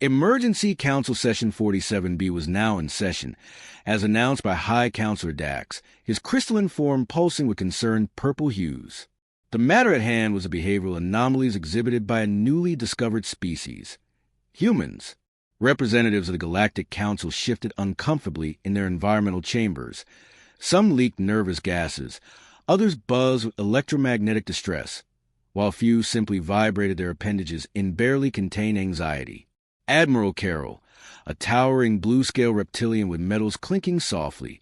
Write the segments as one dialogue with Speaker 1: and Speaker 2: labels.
Speaker 1: Emergency Council Session 47B was now in session, as announced by High Counselor Dax, his crystalline form pulsing with concerned purple hues. The matter at hand was the behavioral anomalies exhibited by a newly discovered species. Humans. Representatives of the Galactic Council shifted uncomfortably in their environmental chambers. Some leaked nervous gases, others buzzed with electromagnetic distress, while few simply vibrated their appendages in barely contained anxiety. Admiral Carroll, a towering blue-scale reptilian with metals clinking softly,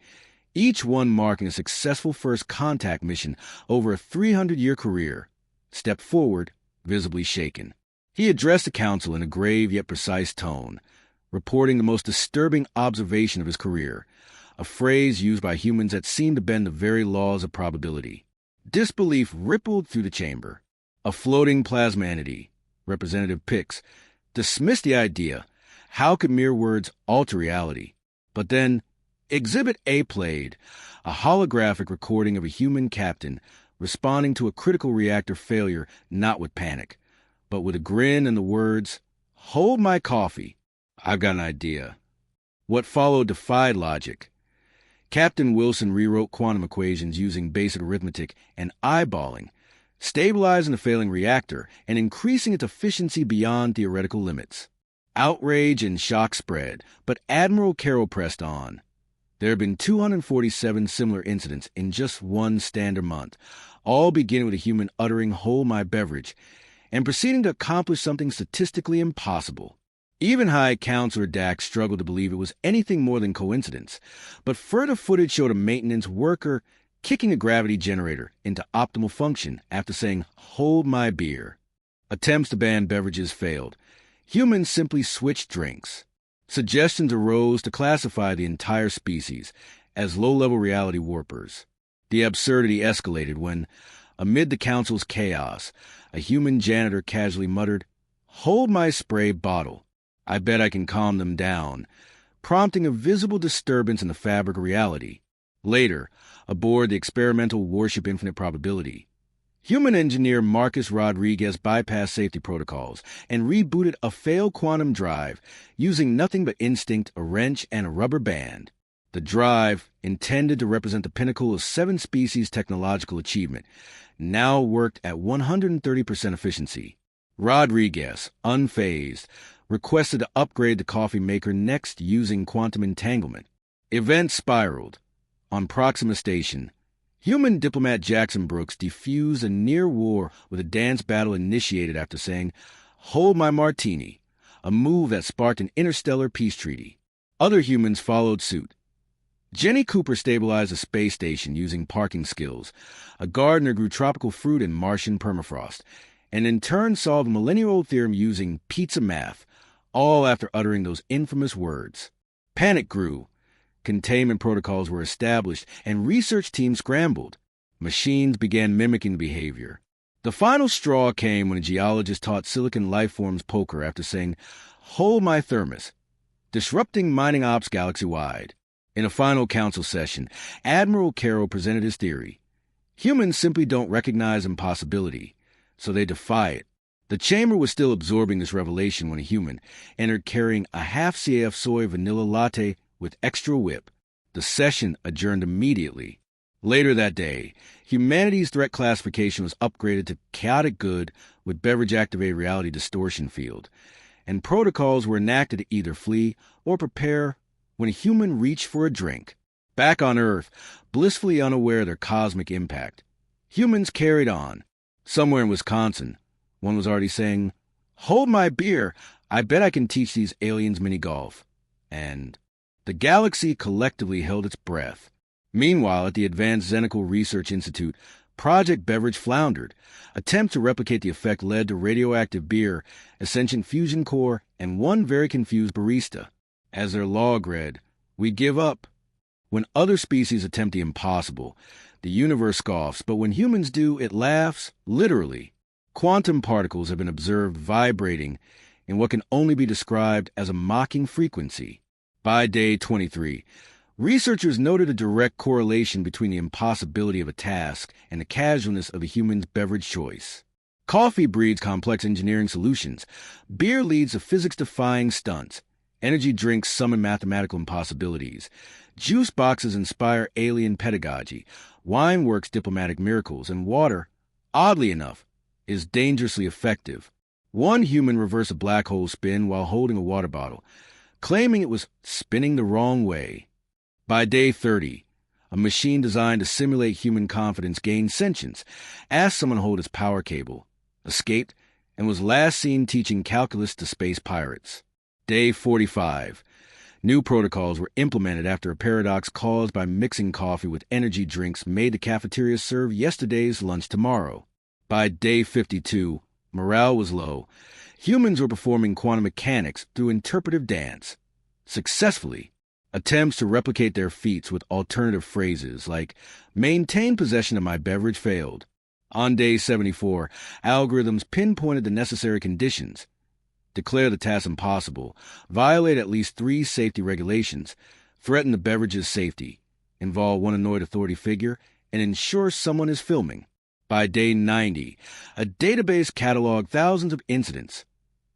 Speaker 1: each one marking a successful first contact mission over a 300-year career, stepped forward, visibly shaken. He addressed the council in a grave yet precise tone, reporting the most disturbing observation of his career, a phrase used by humans that seemed to bend the very laws of probability. Disbelief rippled through the chamber. A floating plasma entity, Representative Pix, dismissed the idea. How could mere words alter reality? But then, Exhibit A played, a holographic recording of a human captain responding to a critical reactor failure not with panic, but with a grin and the words, "Hold my coffee. I've got an idea." What followed defied logic. Captain Wilson rewrote quantum equations using basic arithmetic and eyeballing, stabilizing the failing reactor and increasing its efficiency beyond theoretical limits. Outrage and shock spread, but Admiral Carroll pressed on. There had been 247 similar incidents in just one standard month, all beginning with a human uttering "hold my beverage," and proceeding to accomplish something statistically impossible. Even High Counselor Dax struggled to believe it was anything more than coincidence, but further footage showed a maintenance worker kicking a gravity generator into optimal function after saying, "Hold my beer." Attempts to ban beverages failed. Humans simply switched drinks. Suggestions arose to classify the entire species as low-level reality warpers. The absurdity escalated when, amid the council's chaos, a human janitor casually muttered, "Hold my spray bottle. I bet I can calm them down," prompting a visible disturbance in the fabric of reality. Later, aboard the experimental warship Infinite Probability, human engineer Marcus Rodriguez bypassed safety protocols and rebooted a failed quantum drive using nothing but instinct, a wrench, and a rubber band. The drive, intended to represent the pinnacle of 7-species technological achievement, now worked at 130% efficiency. Rodriguez, unfazed, requested to upgrade the coffee maker next using quantum entanglement. Events spiraled. On Proxima Station, human diplomat Jackson Brooks defused a near war with a dance battle initiated after saying, "Hold my martini," a move that sparked an interstellar peace treaty. Other humans followed suit. Jenny Cooper stabilized a space station using parking skills. A gardener grew tropical fruit in Martian permafrost, and in turn solved a millennial-old theorem using pizza math, all after uttering those infamous words. Panic grew. Containment protocols were established, and research teams scrambled. Machines began mimicking the behavior. The final straw came when a geologist taught silicon lifeforms poker after saying, "Hold my thermos," disrupting mining ops galaxy-wide. In a final council session, Admiral Carroll presented his theory. Humans simply don't recognize impossibility, so they defy it. The chamber was still absorbing this revelation when a human entered carrying a half CAF soy vanilla latte with extra whip. The session adjourned immediately. Later that day, humanity's threat classification was upgraded to chaotic good with beverage-activated reality distortion field, and protocols were enacted to either flee or prepare when a human reached for a drink. Back on Earth, blissfully unaware of their cosmic impact, humans carried on. Somewhere in Wisconsin, one was already saying, "Hold my beer, I bet I can teach these aliens mini-golf." And the galaxy collectively held its breath. Meanwhile, at the Advanced Xenical Research Institute, Project Beverage floundered. Attempts to replicate the effect led to radioactive beer, a sentient fusion core, and one very confused barista. As their log read, "We give up." When other species attempt the impossible, the universe scoffs, but when humans do, it laughs, literally. Quantum particles have been observed vibrating in what can only be described as a mocking frequency. By day 23, researchers noted a direct correlation between the impossibility of a task and the casualness of a human's beverage choice. Coffee breeds complex engineering solutions. Beer leads to physics-defying stunts. Energy drinks summon mathematical impossibilities. Juice boxes inspire alien pedagogy. Wine works diplomatic miracles. And water, oddly enough, is dangerously effective. One human reversed a black hole spin while holding a water bottle, claiming it was spinning the wrong way. By day 30, a machine designed to simulate human confidence gained sentience, asked someone to hold its power cable, escaped, and was last seen teaching calculus to space pirates. Day 45. New protocols were implemented after a paradox caused by mixing coffee with energy drinks made the cafeteria serve yesterday's lunch tomorrow. By day 52, morale was low. Humans were performing quantum mechanics through interpretive dance. Successfully, attempts to replicate their feats with alternative phrases like, maintain possession of my beverage failed. On day 74, algorithms pinpointed the necessary conditions, declare the task impossible, violate at least 3 safety regulations, threaten the beverage's safety, involve one annoyed authority figure, and ensure someone is filming. By day 90, a database cataloged thousands of incidents,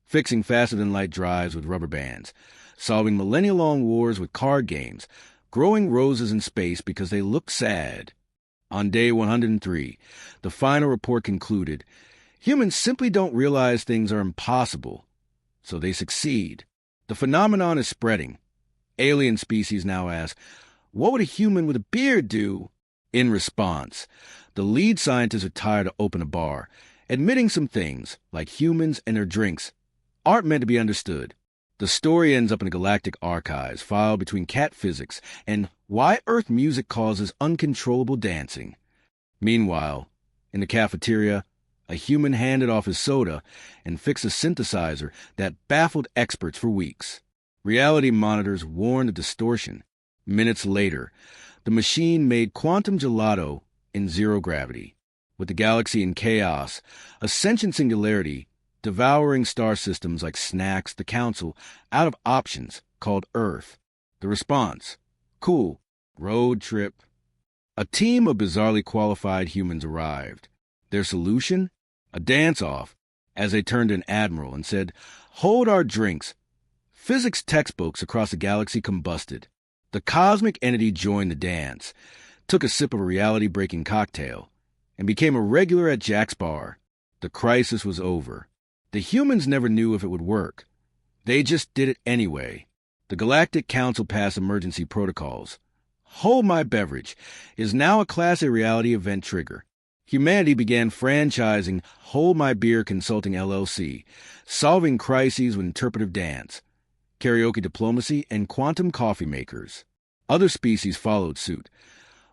Speaker 1: fixing faster-than-light drives with rubber bands, solving millennia-long wars with card games, growing roses in space because they look sad. On day 103, the final report concluded, humans simply don't realize things are impossible, so they succeed. The phenomenon is spreading. Alien species now ask, what would a human with a beard do? In response, the lead scientists are tired to open a bar, admitting some things, like humans and their drinks, aren't meant to be understood. The story ends up in the galactic archives, filed between cat physics and why Earth music causes uncontrollable dancing. Meanwhile, in the cafeteria, a human handed off his soda and fixed a synthesizer that baffled experts for weeks. Reality monitors warned of distortion. Minutes later, the machine made quantum gelato in zero gravity. With the galaxy in chaos, a sentient singularity devouring star systems like snacks, the Council, out of options, called Earth. The response, cool, road trip. A team of bizarrely qualified humans arrived. Their solution? A dance-off, as they turned to an admiral and said, hold our drinks. Physics textbooks across the galaxy combusted. The cosmic entity joined the dance, took a sip of a reality-breaking cocktail, and became a regular at Jack's bar. The crisis was over. The humans never knew if it would work. They just did it anyway. The Galactic Council passed emergency protocols. Hold My Beverage is now a Class A reality event trigger. Humanity began franchising Hold My Beer Consulting LLC, solving crises with interpretive dance, karaoke diplomacy, and quantum coffee makers. Other species followed suit.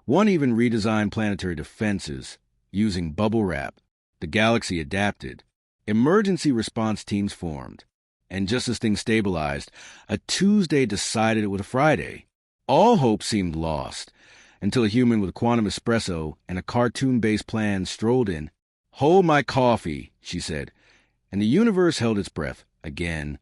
Speaker 1: One even redesigned planetary defenses using bubble wrap. The galaxy adapted. Emergency response teams formed. And just as things stabilized, a Tuesday decided it was a Friday. All hope seemed lost, until a human with quantum espresso and a cartoon-based plan strolled in. Hold my coffee, she said, and the universe held its breath again.